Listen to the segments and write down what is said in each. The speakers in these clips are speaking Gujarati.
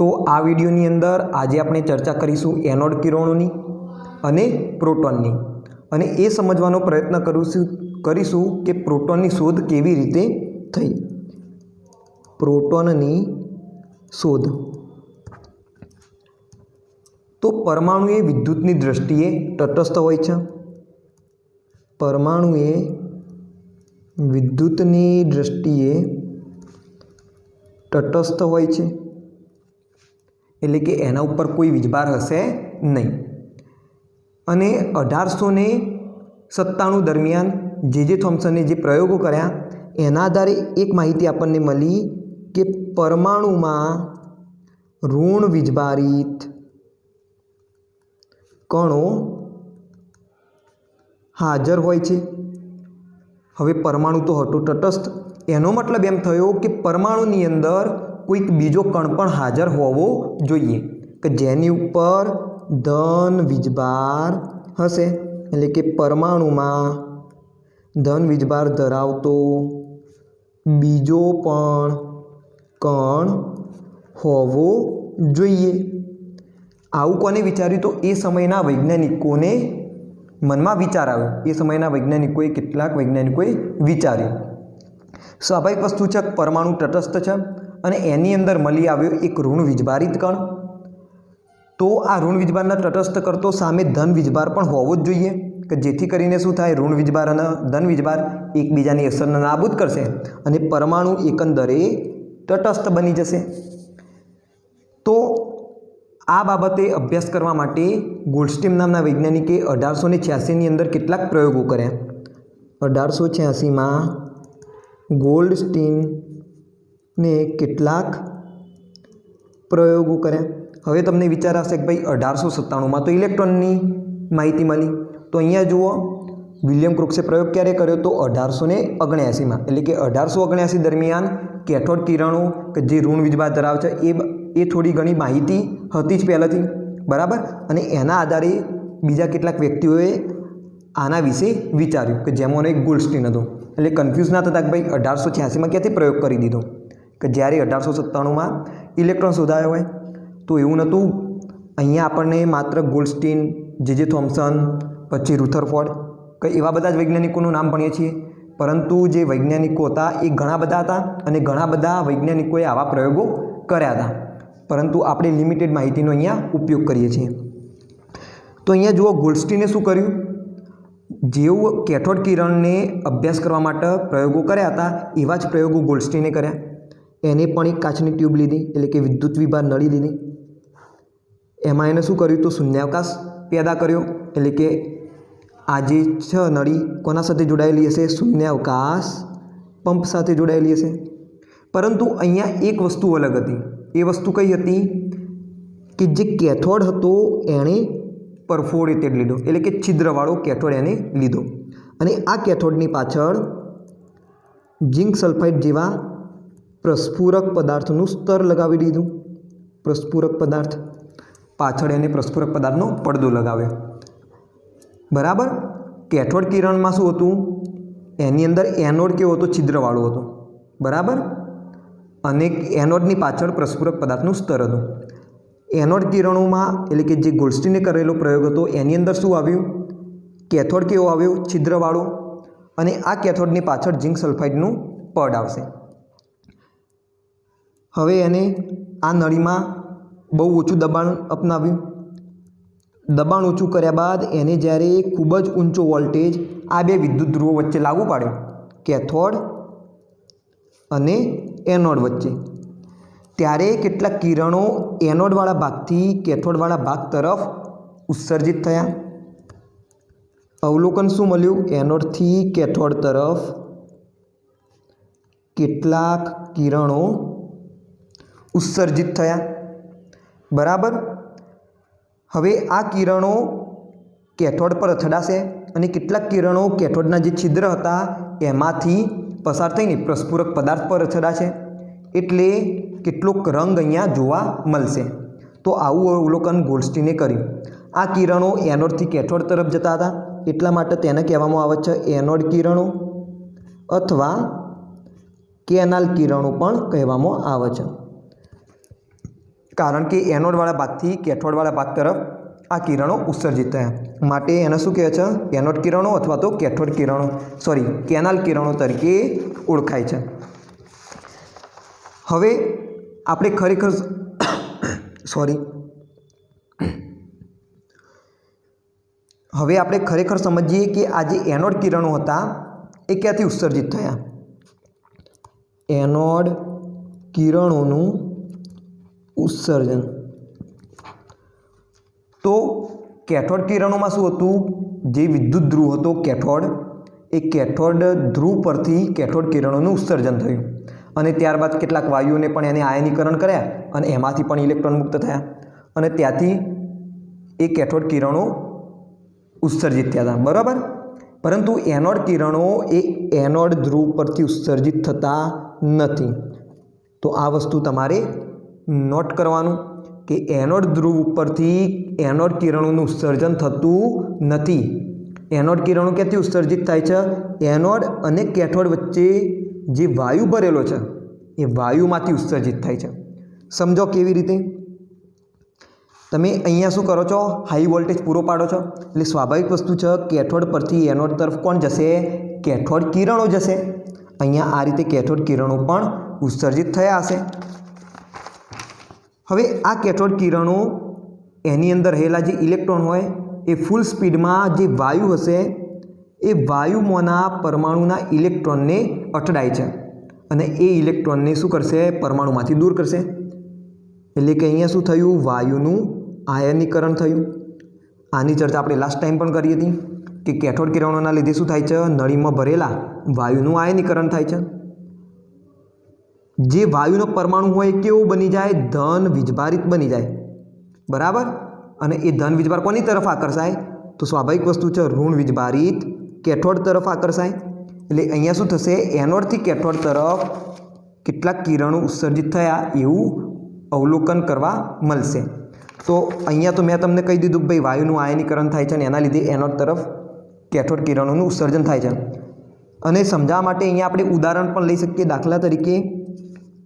तो आ विडियोनी अंदर आज આપણે ચર્ચા કરીશું એનોડ કિરણોની અને પ્રોટોનની અને એ સમજવાનો પ્રયત્ન કરીશું કે પ્રોટોનની શોધ કેવી રીતે થઈ। પ્રોટોનની શોધ तो परमाणु ए विद्युतनी दृष्टिए तटस्थ होय छे। परमाणु ए विद्युतनी दृष्टिए तटस्थ होय छे एटले के एना उपर कोई वीजभार हशे नहीं। अने 1897 दरमियान जे थॉम्सने जे प्रयोगों कर्या एना आधारे एक माहिती आपने मळी कि परमाणु में ऋण वीजभारित कणों हाजर होय छे। हवे परमाणु तो हतो तटस्थ, एनो मतलब एम थयो कि परमाणुनी अंदर कोईक बीजो कण पण हाजर होवो जोईए कि जेनी उपर धन वीजभार हशे। एटले के परमाणु में धन वीजभार धरावतो बीजो पण कण होवो जोईए। आવું કોને વિચાર્યું? તો એ સમયના વૈજ્ઞાનિકોને મનમાં વિચાર આવ્યો। એ સમયના વૈજ્ઞાનિકોએ કેટલાક વૈજ્ઞાનિકોએ વિચાર્યું। સ્વાભાવિક વસ્તુ છે, પરમાણુ તટસ્થ છે અને એની અંદર મળી આવ્યો એક ઋણ વીજભારિત કણ। તો આ ઋણ વીજભારને તટસ્થ કરતો સામે ધન વીજભાર પણ હોવો જ જોઈએ કે જેથી કરીને શું થાય, ઋણ વીજભાર અને ધન વીજભાર એકબીજાની અસરને નાબૂદ કરશે અને પરમાણુ એકંદરે તટસ્થ બની જશે। તો आ बाबते अभ्यास करवा माटे गोल्डस्टीन नामना वैज्ञानिके 1886 नी अंदर केटलाक प्रयोगों कर्या। 1886 में गोल्डस्टीन ने केटलाक प्रयोगों कर्या। हवे तमने विचार आवशे कि भाई 1897 में तो इलेक्ट्रॉननी माहिती मळी। तो अहींया जुओ विलियम क्रुक्से प्रयोग क्यारे कर्यो? तो 1879 में। एटले के 1879 दरमियान कैथोड किरणों के जे ऋण वीजभार धरावे छे ए थोड़ी घणी माहिती हती ज पहेलाथी, बराबर। अने एना आधारे बीजा केटलाक व्यक्तिओए आना विषे विचार्युं कि जेमांनो एक गोल्डस्टीन हतो। एटले कन्फ्यूज ना थता कि भाई 1886 में क्यांथी प्रयोग करी दीधो कि ज्यारे 1897 में इलेक्ट्रॉन शोधायो होय। तो एवुं नहोतुं। अहींया आपणने मात्र गोल्डस्टीन, जे थॉम्सन, पछी रुथरफोर्ड के एवा बधा ज वैज्ञानिकोनुं नाम भणीए छीए, परंतु जे वैज्ञानिको हता ए घणा बधा हता अने घणा बधा वैज्ञानिकोए आवा प्रयोगों कर्या हता, परंतु आपणे लिमिटेड माहितीनो अहींया उपयोग करीए छीए। तो अहींया जुओ गोल्डस्टीने शुं कर्युं? जेवुं कैथोड किरणने अभ्यास करवा माटे प्रयोगों कर्या हता एवा ज प्रयोगों गोल्डस्टीने कर्या। एने पण एक काचनी ट्यूब लीधी, एटले के विद्युत विभार नळी लीधी। एमां एने शुं कर्युं? तो शून्यावकाश पैदा कर्यो। एटले के आ जे छ नळी कोना साथे जोडायेली हशे? शून्यावकाश पंप साथे जोडायेली हशे। परंतु अहींया एक वस्तु अलग हती। ए वस्तु कई हती कि जे कैथोड हतो एणे परफोरेटेड लीधो, एटले के छिद्रवाळो कैथोड एने लीधो अने आ कैथोडनी पाछळ जिंक सल्फाइड जेवा प्रस्फुरक पदार्थનું સ્તર લગાવી દીધું। પ્રસ્ફુરક પદાર્થ પાછળ એને પ્રસ્ફુરક પદાર્થનો પડદો લગાવ્યો, બરાબર। कैथोड किरणमां શું હતું? એની અંદર એનોડ કેવો હતો? છિદ્રવાળો હતો, બરાબર। અને એનોડની પાછળ પ્રસ્ફુરક પદાર્થનું સ્તર હતું। એનોડ કિરણોમાં એટલે કે જે ગોલ્ડસ્ટીને કરેલો પ્રયોગ હતો એની અંદર શું આવ્યું? કેથોડ કેવો આવ્યો? છિદ્રવાળો। અને આ કેથોડની પાછળ ઝિંક સલ્ફાઇડનું પડ આવશે। હવે એને આ નળીમાં બહુ ઓછું દબાણ અપનાવ્યું। દબાણ ઓછું કર્યા બાદ એને જ્યારે ખૂબ જ ઊંચો વોલ્ટેજ આ બે વિદ્યુત ધ્રુવો વચ્ચે લાગુ પાડ્યો, કેથોડ અને एनोड वच्चे, त्यारे केटलाक किरणों एनोडवाळा भागथी कैथोडवाळा भाग तरफ उत्सर्जित थया। अवलोकन शुं मळ्युं? एनोडथी कैथोड तरफ केटलाक किरणों उत्सर्जित थया, बराबर। हवे आ किरणों कैथोड पर અથડાશે અને કેટલાક કિરણો કેથોડના જે છિદ્ર હતા એમાંથી પસાર થઈને પ્રસ્ફુરક પદાર્થ પર અથડાશે, એટલે કેટલોક રંગ અહીંયા જોવા મળશે। તો આવું અવલોકન ગોલ્ડસ્ટીને કર્યું। આ કિરણો એનોડથી કેથોડ તરફ જતા હતા એટલા માટે તેને કહેવામાં આવે છે એનોડ કિરણો અથવા કેનાલ કિરણો પણ કહેવામાં આવે છે। કારણ કે એનોડવાળા ભાગથી કેથોડવાળા ભાગ તરફ આ કિરણો ઉત્સર્જિત થયા, માટે એને શું કહે છે? એનોડ કિરણો અથવા તો કેથોડ કિરણો કેનાલ કિરણો તરીકે ઓળખાય છે. હવે આપણે ખરેખર સમજીએ કે આ જે એનોડ કિરણો હતા એ ક્યાંથી ઉત્સર્જિત થયા. એનોડ કિરણોનું ઉત્સર્જન. તો કેથોડ કિરણોમાં શું હતું? જે વિદ્યુત ધ્રુવ હતો કેથોડ, એ કેથોડ ધ્રુવ પરથી કેથોડ કિરણોનું ઉત્સર્જન થયું અને ત્યારબાદ કેટલાક વાયુઓને પણ એને આયનીકરણ કર્યા અને એમાંથી પણ ઇલેક્ટ્રોન મુક્ત થયા અને ત્યાંથી એ કેથોડ કિરણો ઉત્સર્જિત થયા હતા. બરાબર. પરંતુ એનોડ કિરણો એ એનોડ ધ્રુવ પરથી ઉત્સર્જિત થતા નથી. તો આ વસ્તુ તમારે નોટ કરવાનું કે એનોડ ધ્રુવ ઉપરથી એનોડ કિરણોનું ઉત્સર્જન થતું નથી. એનોડ કિરણો ક્યાંથી ઉત્સર્જિત થાય છે? એનોડ અને કેથોડ વચ્ચે જે વાયુ ભરેલો છે એ વાયુમાંથી ઉત્સર્જિત થાય છે. સમજો કેવી રીતે? તમે અહીંયા શું કરો છો? હાઈ વોલ્ટેજ પૂરો પાડો છો, એટલે સ્વાભાવિક વસ્તુ છે કેથોડ પરથી એનોડ તરફ કોણ જશે? કેથોડ કિરણો જશે. અહીંયા આ રીતે કેથોડ કિરણો પણ ઉત્સર્જિત થયા હશે. હવે આ કેથોડ કિરણો એની અંદર રહેલા જે ઇલેક્ટ્રોન હોય એ ફૂલ સ્પીડમાં જે વાયુ હશે એ વાયુમાંના પરમાણુના ઇલેક્ટ્રોનને અટડાય છે અને એ ઇલેક્ટ્રોનને શું કરશે? પરમાણુમાંથી દૂર કરશે. એટલે કે અહીંયા શું થયું? વાયુનું આયનીકરણ થયું. આની ચર્ચા આપણે લાસ્ટ ટાઈમ પણ કરી હતી કે કેથોડ કિરણોના લીધે શું થાય છે? નળીમાં ભરેલા વાયુનું આયનીકરણ થાય છે. જે વાયુનો પરમાણુ હોય એ કેવો બની જાય? ધન વીજભારિત બની જાય. બરાબર. અને એ ધન વીજભાર કોની તરફ આકર્ષાય? તો સ્વાભાવિક વસ્તુ છે ઋણ વીજભારિત કેથોડ તરફ આકર્ષાય. એટલે અહીંયા શું થશે? એનોડથી કેથોડ તરફ કેટલાક કિરણો ઉત્સર્જિત થયા એવું અવલોકન કરવા મળશે. તો અહીંયા તો મેં તમને કહી દીધું કે ભાઈ વાયુનું આયનીકરણ થાય છે અને એના લીધે એનોડ તરફ કેથોડ કિરણોનું ઉત્સર્જન થાય છે. અને સમજાવવા માટે અહીંયા આપણે ઉદાહરણ પણ લઈ શકીએ. દાખલા તરીકે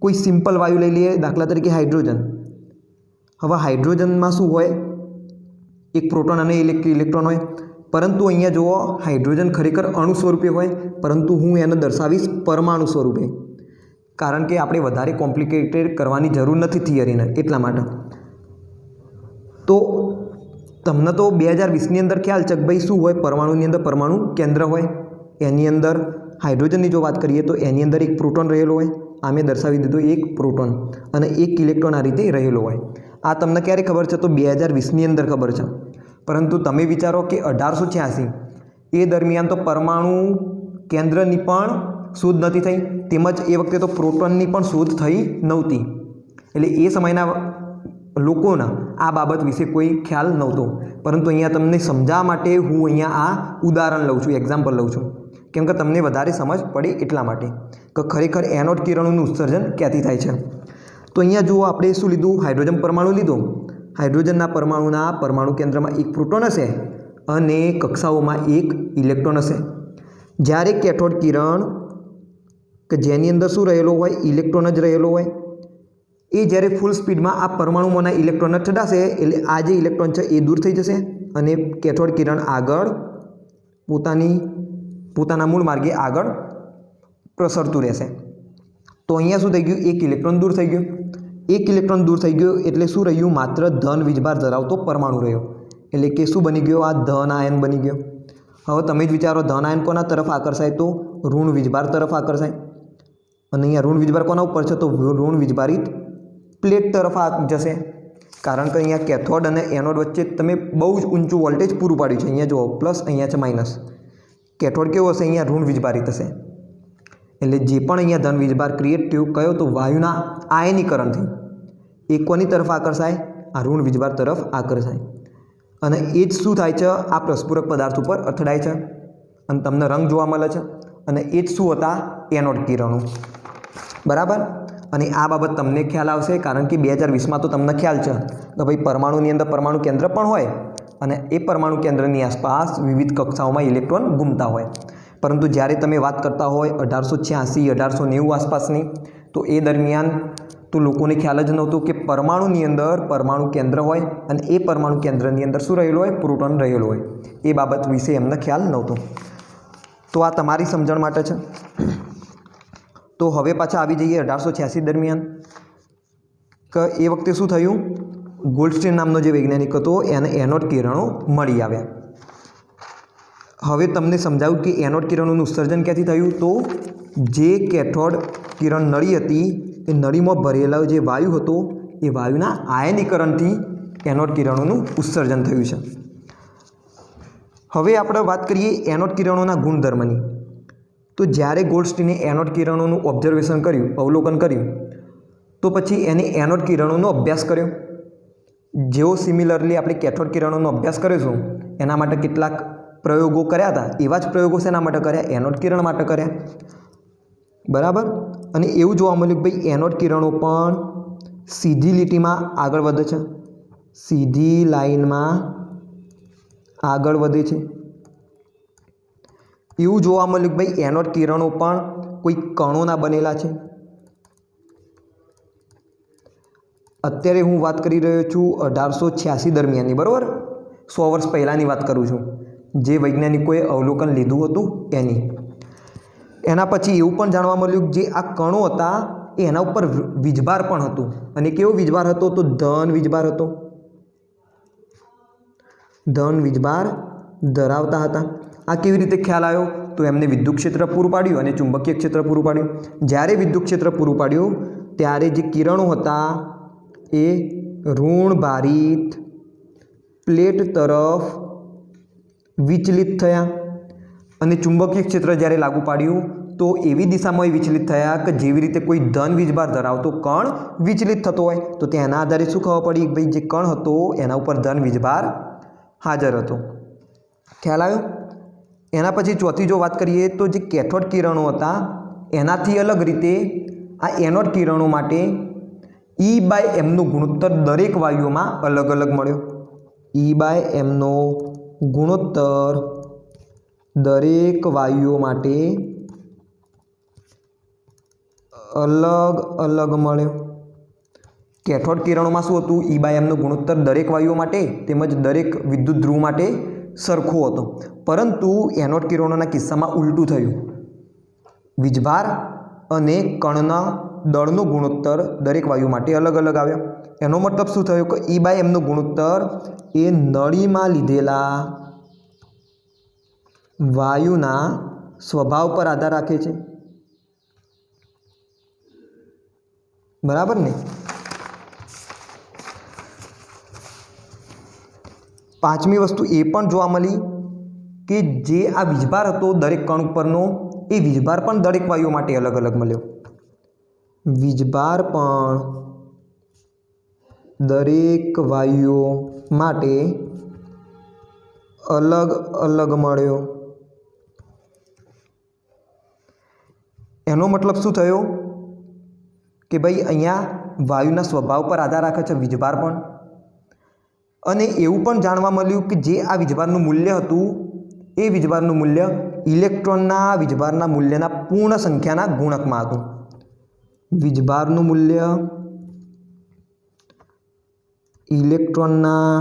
કોઈ સિમ્પલ વાયુ લઈ લઈએ, દાખલા તરીકે હાઇડ્રોજન. હવે હાઇડ્રોજનમાં શું હોય? એક પ્રોટોન અને ઇલેક્ટ્રોન હોય. પરંતુ અહીંયા જુઓ, હાઇડ્રોજન ખરેખર અણુ સ્વરૂપે હોય, પરંતુ હું એને દર્શાવીશ પરમાણુ સ્વરૂપે, કારણ કે આપણે વધારે કોમ્પ્લિકેટેડ કરવાની જરૂર નથી થિયરીને, એટલા માટે. તો તમને તો 2020ની અંદર ખ્યાલ છે કે ભાઈ શું હોય? પરમાણુની અંદર પરમાણુ કેન્દ્ર હોય. એની અંદર હાઇડ્રોજનની જો વાત કરીએ તો એની અંદર એક પ્રોટોન રહેલો હોય. આ મેં દર્શાવી દીધું, એક પ્રોટોન અને એક ઇલેક્ટ્રોન આ રીતે રહેલો હોય. આ તમને ક્યારે ખબર છે? તો 2020ની અંદર ખબર છે. પરંતુ તમે વિચારો કે 1886 એ દરમિયાન તો પરમાણુ કેન્દ્રની પણ શોધ નથી થઈ, તેમજ એ વખતે તો પ્રોટોનની પણ શોધ થઈ નહોતી. એટલે એ સમયના લોકોના આ બાબત વિશે કોઈ ખ્યાલ નહોતો. પરંતુ અહીંયા તમને સમજાવવા માટે હું અહીંયા આ ઉદાહરણ લઉં છું, એક્ઝામ્પલ લઉં છું, કેમ કે તમને વધારે સમજ પડે એટલા માટે કે ખરેખર એનોડ કિરણોનું ઉત્સર્જન ક્યાંથી થાય છે. તો અહીંયા જુઓ, આપણે શું લીધું? હાઇડ્રોજન પરમાણુ લીધો. હાઇડ્રોજનના પરમાણુના પરમાણુ કેન્દ્રમાં એક પ્રોટોન હશે અને કક્ષાઓમાં એક ઇલેક્ટ્રોન હશે. જ્યારે કેથોડ કિરણ કે જેની અંદર શું રહેલો હોય? ઇલેક્ટ્રોન જ રહેલો હોય. એ જ્યારે ફૂલ સ્પીડમાં આ પરમાણુમાંના ઇલેક્ટ્રોનને ઠડાશે એટલે આ જે ઇલેક્ટ્રોન છે એ દૂર થઈ જશે અને કેથોડ કિરણ આગળ પોતાના મૂળ માર્ગે આગળ પ્રસરતું રહેશે. તો અહીંયા શું થઈ ગયું? એક ઇલેક્ટ્રોન દૂર થઈ ગયો. એક ઇલેક્ટ્રોન દૂર થઈ ગયો એટલે શું રહ્યું? માત્ર ધન વીજભાર ધરાવતો પરમાણુ રહ્યો. એટલે કે શું બની ગયો? આ ધન આયન બની ગયો. હવે તમે જ વિચારો, ધન આયન કોના તરફ આકર્ષાય? તો ઋણ વીજભાર તરફ આકર્ષાય. અને અહીંયા ઋણ વીજભાર કોના ઉપર છે? તો ઋણ વીજભારિત પ્લેટ તરફ જશે. કારણ કે અહીંયા કેથોડ અને એનોડ વચ્ચે તમે બહુ જ ઊંચું વોલ્ટેજ પૂરું પાડ્યું છે. અહીંયા જુઓ, પ્લસ, અહીંયા છે માઇનસ. કેથોડ કેવો હશે? અહીંયા ઋણ વીજભારિત હશે. એટલે જે પણ અહીંયા ધન વીજભાર ક્રિએટ થયું કયો? તો વાયુના આયનીકરણથી. એ કોની તરફ આકર્ષાય? આ ઋણ વીજભાર તરફ આકર્ષાય. અને એ જ શું થાય છે? આ પ્રસ્ફુરક પદાર્થ ઉપર અથડાય છે અને તમને રંગ જોવા મળે છે. અને એ જ શું હતા? એનોડ કિરણો. બરાબર. અને આ બાબત તમને ખ્યાલ આવશે કારણ કે 2020માં તો તમને ખ્યાલ છે કે ભાઈ પરમાણુની અંદર પરમાણુ કેન્દ્ર પણ હોય અને એ પરમાણુ કેન્દ્રની આસપાસ વિવિધ કક્ષાઓમાં ઇલેક્ટ્રોન ઘૂમતા હોય. પરંતુ જ્યારે તમે વાત કરતા હોય 1886 1890 આસપાસની, તો એ દરમિયાન તો લોકોને ખ્યાલ જ નહોતો કે પરમાણુની અંદર પરમાણુ કેન્દ્ર હોય અને એ પરમાણુ કેન્દ્રની અંદર શું રહેલું હોય? પ્રોટોન રહેલું હોય. એ બાબત વિશે એમને ખ્યાલ નહોતો. તો આ તમારી સમજણ માટે છે. તો હવે પાછા આવી જઈએ 1886 દરમિયાન કે એ વખતે શું થયું? ગોલ્ડસ્ટીન નામનો જે વૈજ્ઞાનિક હતો એને એનોડ કિરણો મળી આવ્યા. હવે તમને સમજાવ્યું કે એનોડ કિરણોનું ઉત્સર્જન ક્યાંથી થયું? તો જે કેથોડ કિરણ નળી હતી એ નળીમાં ભરેલો જે વાયુ હતો એ વાયુના આયનીકરણથી એનોડ કિરણોનું ઉત્સર્જન થયું છે. હવે આપણે વાત કરીએ એનોડ કિરણોના ગુણધર્મની. તો જ્યારે ગોલ્ડસ્ટીને એનોડ કિરણોનું ઓબ્ઝર્વેશન કર્યું, અવલોકન કર્યું, તો પછી એને એનોડ કિરણોનો અભ્યાસ કર્યો. જેવો સિમિલરલી આપણે કેથોડ કિરણોનો અભ્યાસ કરીશું એના માટે કેટલાક પ્રયોગો કર્યા હતા, એવા જ પ્રયોગો શેના માટે કર્યા? એનોડ કિરણ માટે કર્યા. બરાબર. અને એવું જોવા મળ્યું કે ભાઈ એનોડ કિરણો પણ સીધી લીટીમાં આગળ વધે છે, સીધી લાઈનમાં આગળ વધે છે. એવું જોવા મળ્યું કે ભાઈ એનોડ કિરણો પણ કોઈ કણોના બનેલા છે. અત્યારે હું વાત કરી રહ્યો છું 1886 દરમિયાનની, બરાબર, 100 વર્ષ પહેલાંની વાત કરું છું, જે વૈજ્ઞાનિકોએ અવલોકન લીધું હતું એની. એના પછી એવું પણ જાણવા મળ્યું કે જે આ કણો હતા એ એના ઉપર વીજભાર પણ હતું. અને કેવો વીજભાર હતો? તો ધન વીજભાર હતો. ધન વીજભાર ધરાવતા હતા. આ કેવી રીતે ખ્યાલ આવ્યો? તો એમને વિદ્યુત ક્ષેત્ર પૂરું પાડ્યું અને ચુંબકીય ક્ષેત્ર પૂરું પાડ્યું. જ્યારે વિદ્યુત ક્ષેત્ર પૂરું પાડ્યું ત્યારે જે કિરણો હતા એ ઋણ ભારિત પ્લેટ તરફ વિચલિત થયા અને ચુંબકીય ક્ષેત્ર જ્યારે લાગુ પાડ્યું તો એવી દિશામાં વિચલિત થયા કે જેવી રીતે કોઈ ધન વીજભાર ધરાવતો કણ વિચલિત થતો હોય. તો તેના આધારે શું ખબર પડી? ભાઈ જે કણ હતો એના ઉપર ધન વીજભાર હાજર હતો. ખ્યાલ આવ્યો? એના પછી ચોથી જો વાત કરીએ તો જે કેથોડ કિરણો હતા એનાથી અલગ રીતે આ એનોડ કિરણો માટે E/mનો ગુણોત્તર દરેક વાયુઓમાં અલગ અલગ મળ્યો. E/mનો ગુણોત્તર દરેક વાયુઓ માટે અલગ અલગ મળ્યો. કેથોડ કિરણોમાં શું હતું? E/mનો ગુણોત્તર દરેક વાયુઓ માટે તેમજ દરેક વિદ્યુત ધ્રુવ માટે સરખો હતો. પરંતુ એનોડ કિરણોના કિસ્સામાં ઉલટું થયું. વીજભાર અને કણના દળનો ગુણોત્તર દરેક વાયુ માટે અલગ અલગ આવ્યો. એનો મતલબ શું થયો? કે E/mનો ગુણોત્તર એ નળીમાં લીધેલા વાયુના સ્વભાવ પર આધાર રાખે છે. બરાબર ને? પાંચમી વસ્તુ એ પણ જોવા મળી કે જે આ વીજભાર હતો દરેક કણ ઉપરનો એ વીજભાર પણ દરેક વાયુઓ માટે અલગ અલગ મળ્યો. વીજભાર પણ દરેક વાયુઓ માટે અલગ અલગ મળ્યો. એનો મતલબ શું થયો? કે ભાઈ અહીંયા વાયુના સ્વભાવ પર આધાર રાખે છે વીજભાર પણ. અને એવું પણ જાણવા મળ્યું કે જે આ વીજભારનું મૂલ્ય હતું એ વીજભારનું મૂલ્ય ઇલેક્ટ્રોનના વીજભારના મૂલ્યના પૂર્ણ સંખ્યાના ગુણકમાં હતું. વીજભારનું મૂલ્ય ઇલેક્ટ્રોનના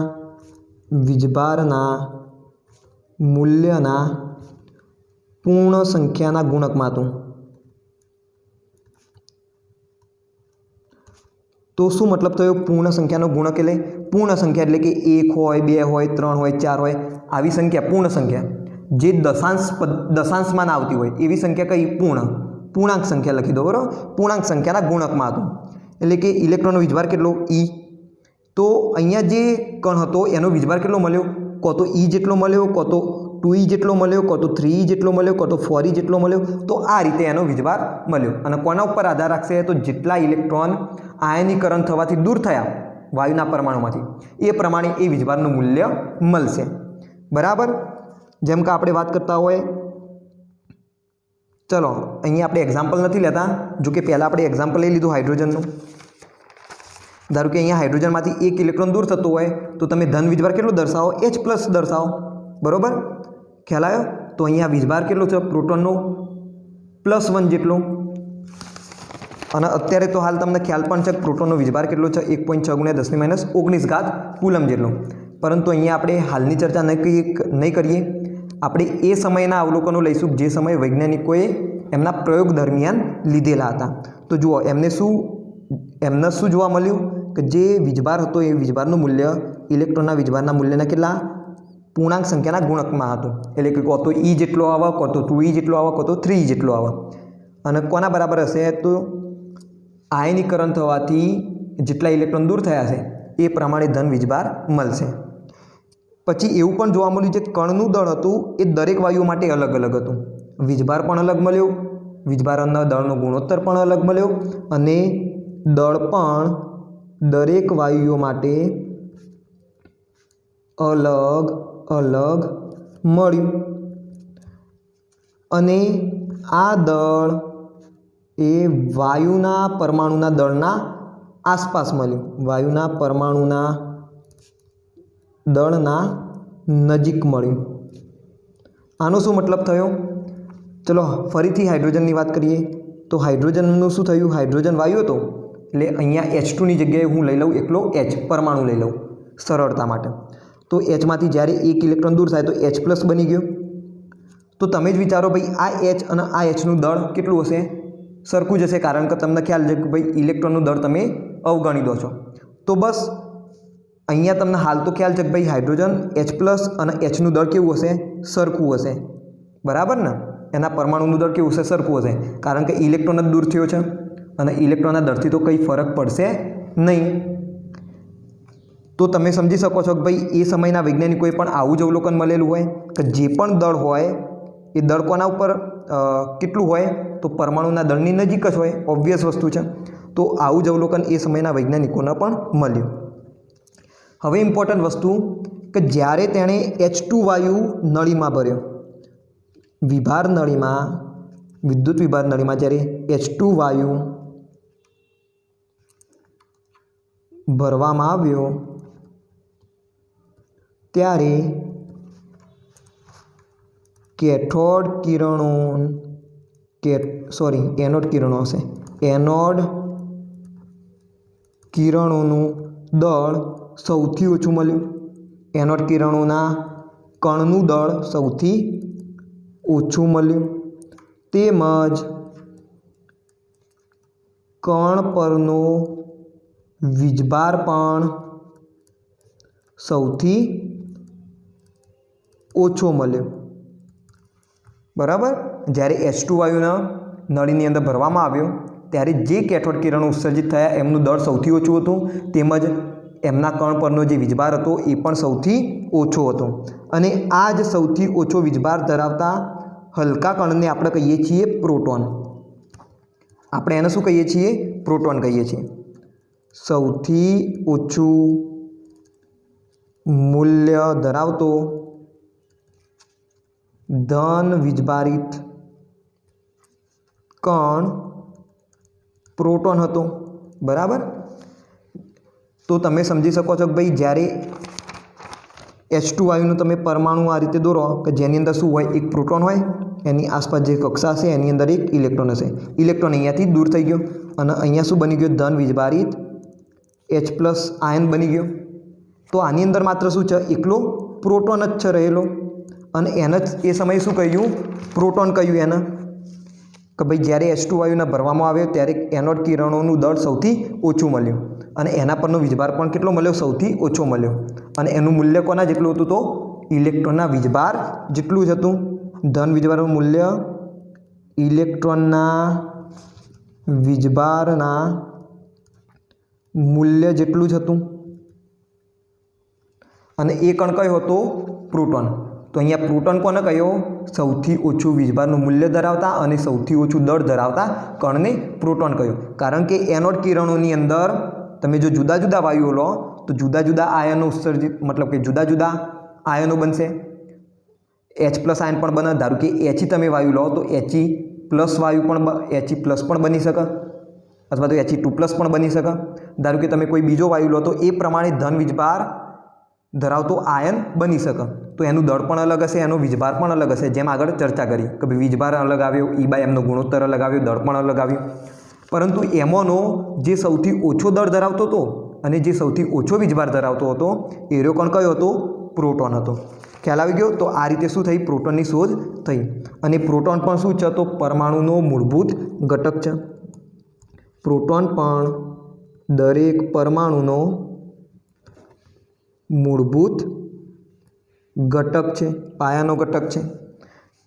વીજભારના મૂલ્યના પૂર્ણ સંખ્યાના ગુણકમાં હતું. તો શું મતલબ થયો? પૂર્ણ સંખ્યાનો ગુણક એટલે પૂર્ણ સંખ્યા એટલે કે 1 હોય, 2 હોય, 3 હોય, 4 હોય, આવી સંખ્યા પૂર્ણ સંખ્યા. જે દશાંશમાં આવતી હોય એવી સંખ્યા કઈ? પૂર્ણાંક સંખ્યા લખી દો, બરાબર. પૂર્ણાંક સંખ્યાના ગુણકમાં હતું. એટલે કે ઇલેક્ટ્રોનનો વીજભાર કેટલો? E. તો અહીંયા જે કણ હતો એનો વીજભાર કેટલો મળ્યો? કો તો E જેટલો મળ્યો, કો તો 2E જેટલો મળ્યો, કો તો 3E જેટલો મળ્યો, કો તો 4E જેટલો મળ્યો. તો આ રીતે એનો વીજભાર મળ્યો. અને કોના ઉપર આધાર રાખશે? તો જેટલા ઇલેક્ટ્રોન આયનીકરણ થવાથી દૂર થયા વાયુના પરમાણુમાંથી એ પ્રમાણે એ વીજભારનું મૂલ્ય મળશે. બરાબર. જેમ કે આપણે વાત કરતા હોય, ચલો અહીંયા આપણે એક્ઝામ્પલ નથી લેતા, જો કે પહેલાં આપણે એક્ઝામ્પલ લઈ લીધું હાઇડ્રોજનનું. ધારો કે અહીંયા હાઇડ્રોજનમાંથી 1 ઇલેક્ટ્રોન દૂર થતો હોય તો તમે ધન વીજભાર કેટલો દર્શાવો? H+ દર્શાવો, બરાબર. ખ્યાલ આવ્યો? તો અહીંયા વીજભાર કેટલો છે પ્રોટોનનો? +1 જેટલો. અને અત્યારે તો હાલ તમને ખ્યાલ પણ છે કે પ્રોટોનનો વીજભાર કેટલો છે 1.6 × 10⁻19 કુલમ જેટલો. પરંતુ અહીંયા આપણે હાલની ચર્ચા નહીં કરીએ. આપણે એ સમયના અવલોકનો લઈશું જે સમયે વૈજ્ઞાનિકોએ એમના પ્રયોગ દરમિયાન લીધેલા હતા. તો જુઓ એમને શું જોવા મળ્યું કે જે વીજભાર હતો એ વીજભારનું મૂલ્ય ઇલેક્ટ્રોનના વીજભારના મૂલ્યના કેટલા પૂર્ણાંક સંખ્યાના ગુણકમાં હતું. એટલે કે કો તો E જેટલો આવે, કો તો 2E જેટલો આવે, કો તો 3E જેટલો આવે. અને કોના બરાબર હશે તો આયનીકરણ થવાથી જેટલા ઇલેક્ટ્રોન દૂર થયા છે એ પ્રમાણે ધન વીજભાર મળશે. પછી એવું પણ જોવા મળ્યું છે કણનું દળ હતું એ દરેક વાયુઓ માટે અલગ અલગ હતું. વીજભાર પણ અલગ મળ્યો, વીજભારના દળનો ગુણોત્તર પણ અલગ મળ્યો અને દળ પણ દરેક વાયુઓ માટે અલગ અલગ મળ્યું. અને આ દળ એ વાયુના પરમાણુના દળના આસપાસ મળ્યું, વાયુના પરમાણુના દળના નજીક મળ્યું. આનો શું મતલબ થયો? ચલો ફરીથી હાઇડ્રોજનની વાત કરીએ તો હાઇડ્રોજનનું શું થયું? હાઇડ્રોજન વાયુ હતો એટલે અહીંયા H2ની જગ્યાએ હું લઈ લઉં એકલો H પરમાણુ લઈ લઉં સરળતા માટે. તો Hમાંથી જ્યારે એક ઇલેક્ટ્રોન દૂર થાય તો H+ બની ગયો. તો તમે જ વિચારો ભાઈ આ H અને આ Hનું દળ કેટલું હશે? સરખું જ હશે, કારણ કે તમને ખ્યાલ છે કે ભાઈ ઇલેક્ટ્રોનનું દળ તમે અવગણી દો છો. તો બસ અહીંયા તમને હાલ તો ખ્યાલ છે કે ભાઈ હાઇડ્રોજન H+ અને Hનું દળ કેવું હશે? સરખું હશે, બરાબર ને? એના પરમાણુનું દળ કેવું હશે? સરખું હશે, કારણ કે ઇલેક્ટ્રોન જ દૂર થયો છે અને ઇલેક્ટ્રોનના દળથી તો કંઈ ફરક પડશે નહીં. તો તમે સમજી શકો છો કે ભાઈ એ સમયના વૈજ્ઞાનિકોએ પણ આવું જ અવલોકન મળેલું હોય કે જે પણ દળ હોય એ દળ કોના ઉપર કેટલું હોય તો પરમાણુના દળની નજીક જ હોય. ઓબ્વિયસ વસ્તુ છે. તો આવું જ અવલોકન એ સમયના વૈજ્ઞાનિકોને પણ મળ્યું. હવે ઇમ્પોર્ટન્ટ વસ્તુ કે જ્યારે તેણે H2 વાયુ નળીમાં ભર્યો, વિભાર નળીમાં, વિદ્યુત વિભાર નળીમાં જ્યારે H2 વાયુ ભરવામાં આવ્યો ત્યારે એનોડ કિરણોનું દળ સૌથી ઓછું મળ્યું. એનોડ કિરણોના કણનું દળ સૌથી ઓછું મળ્યું. તેમજ કણ પરનો વીજભાર પણ સૌથી ઓછો મળ્યો. બરાબર? જ્યારે H2 વાયુના નળીની અંદર ભરવામાં આવ્યો ત્યારે જે કેથોડ કિરણો ઉત્સર્જિત થયા એમનું દળ સૌથી ઓછું હતું, તેમજ એમના કણ પરનો જે વીજભાર હતો એ પણ સૌથી ઓછો હતો. અને આ જ સૌથી ઓછો વીજભાર ધરાવતા હલકા કણને આપણે કહીએ છીએ પ્રોટોન. આપણે એને શું કહીએ છીએ? પ્રોટોન કહીએ છીએ. સૌથી ઓછું મૂલ્ય ધરાવતો ધન વીજભારિત કણ પ્રોટોન હતો. બરાબર? તો તમે સમજી શકો છો કે ભાઈ જ્યારે H2 વાયુનું તમે પરમાણુ આ રીતે દોરો કે જેની અંદર શું હોય? એક પ્રોટોન હોય, એની આસપાસ જે કક્ષા હશે એની અંદર એક ઇલેક્ટ્રોન હશે. ઇલેક્ટ્રોન અહીંયાથી દૂર થઈ ગયો અને અહીંયા શું બની ગયો? ધન વીજભારિત H+ આયન બની ગયો. તો આની અંદર માત્ર શું છે? એકલો પ્રોટોન જ છે રહેલો. અને એને જ એ સમયે શું કહ્યું? પ્રોટોન કહ્યું એને કે ભાઈ જ્યારે H2 વાયુને ભરવામાં આવ્યો ત્યારે એનોડ કિરણોનું દળ સૌથી ઓછું મળ્યું અને એના પરનો વીજભાર પણ કેટલો મળ્યો? સૌથી ઓછો મળ્યો. અને એનું મૂલ્ય કોના જેટલું હતું? તો ઇલેક્ટ્રોનના વીજભાર જેટલું જ હતું. ધન વીજભારનું મૂલ્ય ઇલેક્ટ્રોનના વીજભારના મૂલ્ય જેટલું જ હતું. અને એ કણ કયો હતો? પ્રોટોન. તો અહીંયા પ્રોટોન કોને કહ્યો? સૌથી ઓછું વીજભારનું મૂલ્ય ધરાવતા અને સૌથી ઓછું દળ ધરાવતા કણને પ્રોટોન કહ્યો. કારણ કે એનોડ કિરણોની અંદર તમે જો જુદા જુદા વાયુઓ લો તો જુદા જુદા આયનો ઉત્સર્જિત, મતલબ કે જુદા જુદા આયનો બનશે. H+ આયન પણ બને. ધારો કે He તમે વાયુ લો તો He+ વાયુ પણ He+ પણ બની શકે અથવા તો He2+ પણ બની શકે. ધારો કે તમે કોઈ બીજો વાયુ લો તો એ પ્રમાણે ધન વીજભાર ધરાવતો આયન બની શકે. તો એનું દળ પણ અલગ હશે, એનો વીજભાર પણ અલગ હશે. જેમ આગળ ચર્ચા કરી કે ભાઈ વીજભાર અલગ આવ્યો, E/m નો ગુણોત્તર અલગ આવ્યો, દળ પણ અલગ આવ્યું. પરંતુ એમાંનો જે સૌથી ઓછો દળ ધરાવતો હતો અને જે સૌથી ઓછો વીજભાર ધરાવતો હતો એ રહ્યો કણ કયો હતો? પ્રોટોન હતો. ખ્યાલ આવી ગયો? તો આ રીતે શું થઈ? પ્રોટોનની શોધ થઈ. અને પ્રોટોન પણ શું છે? તો પરમાણુનો મૂળભૂત ઘટક છે. પ્રોટોન પણ દરેક પરમાણુનો મૂળભૂત ઘટક છે, પાયાનો ઘટક છે.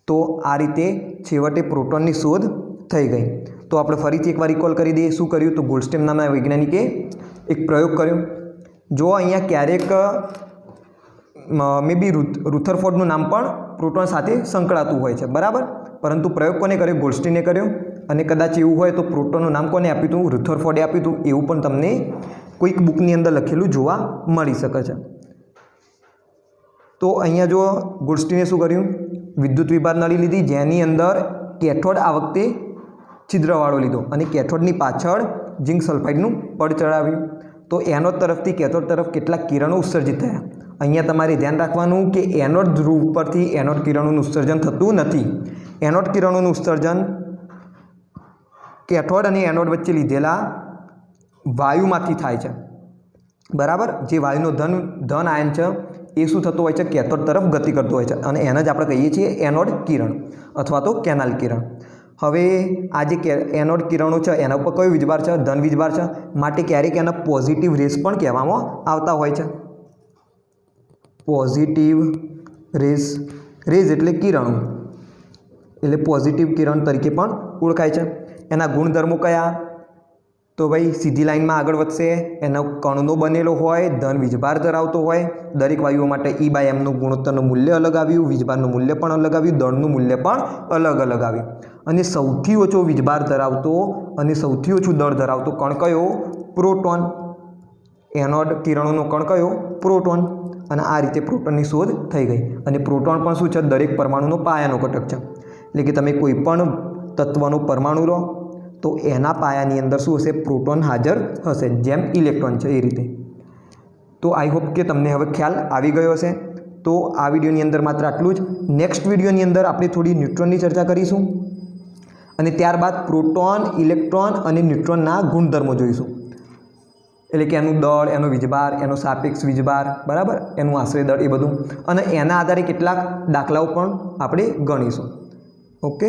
તો આ રીતે છેવટે પ્રોટોનની શોધ થઈ ગઈ. તો આપણે ફરીથી એકવાર રિકોલ કરી દઈએ. શું કર્યું? તો ગોલ્ડસ્ટેમ નામના વૈજ્ઞાનિકે એક પ્રયોગ કર્યો. જો અહીંયા ક્યારેક મે બી રુથરફોર્ડનું નામ પણ પ્રોટોન સાથે સંકળાતું હોય છે, બરાબર. પરંતુ પ્રયોગ કોને કર્યો? ગોલ્ડસ્ટીને કર્યો. અને કદાચ એવું હોય તો પ્રોટોનનું નામ કોને આપ્યું હતું? રુથરફોર્ડે આપ્યું હતું. એવું પણ તમને કોઈક બુકની અંદર લખેલું જોવા મળી શકે છે. તો અહીંયા જો ગોલ્ડસ્ટીને શું કર્યું? વિદ્યુત વિભાર નળી લીધી, જેની અંદર કેથોડ આ વખતે છિદ્રવાળો લીધો અને કેથોડની પાછળ ઝિંક સલ્ફાઇડનું પડ ચડાવ્યું. તો એનોડ તરફથી કેથોડ તરફ કેટલાક કિરણો ઉત્સર્જિત થયા. અહીંયા તમારે ધ્યાન રાખવાનું કે એનોડ ધ્રુવ પરથી એનોડ કિરણોનું ઉત્સર્જન થતું નથી. એનોડ કિરણોનું ઉત્સર્જન કેથોડ અને એનોડ વચ્ચે લીધેલા વાયુમાંથી થાય છે, બરાબર. જે વાયુનો ધન આયન છે એ શું થતો હોય છે? કેથોડ તરફ ગતિ કરતો હોય છે અને એને જ આપણે કહીએ છીએ એનોડ કિરણ અથવા તો કેનાલ કિરણ. હવે આ જે એનોડ કિરણો છે એના ઉપર કયો વીજભાર છે? ધન વીજભાર છે. માટે ક્યારેક એના પોઝિટિવ રેસ પણ કહેવામાં આવતા હોય છે. પોઝિટિવ રેસ, રેઝ એટલે કિરણો, એટલે પોઝિટિવ કિરણ તરીકે પણ ઓળખાય છે. એના ગુણધર્મો કયા? તો ભાઈ સીધી લાઇનમાં આગળ વધશે, એનો કણનો બનેલો હોય, ધન વીજભાર ધરાવતો હોય. દરેક વાયુઓ માટે E/mનું ગુણોત્તરનું મૂલ્ય અલગ આવ્યું, વીજભારનું મૂલ્ય પણ અલગ આવ્યું, દળનું મૂલ્ય પણ અલગ અલગ આવ્યું. અને સૌથી ઓછો વીજભાર ધરાવતો અને સૌથી ઓછું દળ ધરાવતો કણ કયો? પ્રોટોન. એનોડ કિરણોનો કણ કયો? પ્રોટોન. અને આ રીતે પ્રોટોનની શોધ થઈ ગઈ. અને પ્રોટોન પણ શું છે? દરેક પરમાણુનો પાયાનો ઘટક છે. એટલે કે તમે કોઈ પણ તત્વનો પરમાણુ લો તો એના પાયાની અંદર શું હશે? પ્રોટોન હાજર હશે, જેમ ઇલેક્ટ્રોન છે એ રીતે. તો આઈ હોપ કે તમને હવે ખ્યાલ આવી ગયો હશે. તો આ વિડીયોની અંદર માત્ર આટલું જ. નેક્સ્ટ વિડીયોની અંદર આપણે થોડી ન્યુટ્રોનની ચર્ચા કરીશું અને ત્યારબાદ પ્રોટોન, ઇલેક્ટ્રોન અને ન્યુટ્રોનના ગુણધર્મો જોઈશું. એટલે કે એનું દળ, એનો વીજભાર, એનો સાપેક્ષ વીજભાર, બરાબર, એનું આશ્રય દળ, એ બધું. અને એના આધારે કેટલાક દાખલાઓ પણ આપણે ગણીશું. ઓકે.